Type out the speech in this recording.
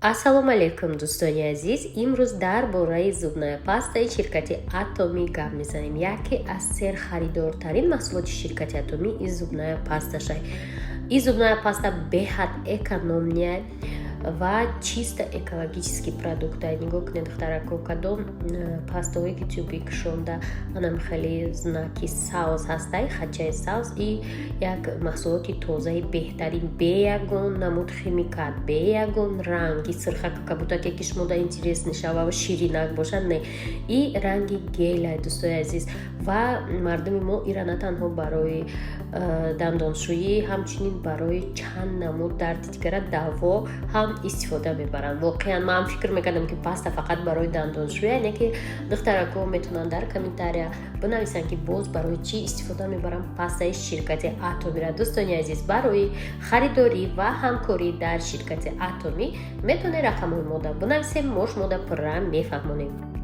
Ассалому алейкум, дӯстони азиз. Имрӯз дар бораи зубная пастаи ширкати Atomy гап мезанем. Яке аз серхаридортарин маҳсулоти ширкати Atomy ин зубная пасташа. Ин зубная паста беҳад экономная ва чисто экологический продукт. Нигоҳ кунед духтарако, кадом пастаҳое ки тӯби кушонда анам хеле знаки саус ҳастай, хачаи саус. И як маҳсулоти тозаи беҳтарин, бе ягон намуд химикат, бе ягон ранги сирхака кабутаке ки шумода интересни шава ва ширинак бошад, не, и ранги гелай, дӯстои азиз. Ва мардуми мо ира на танҳо барои дандоншӯӣ, ҳамчунин барои чанд намуд дарди дигара даво ҳам истифода мебаранд. Воқеан ман фикр мекардам ки паста фақат барои дандоншӯӣ, яъне ки духтарако метавонанд дар комментария бинависанд ки боз барои чӣ истифода мебаранд пастаи ширкати Atomy-ра. Дӯстони азиз, барои харидорӣ ва ҳамкорӣ дар ширкати Atomy метавонед рақамҳои мода бинависед, мо шумода пурра мефаҳмонем.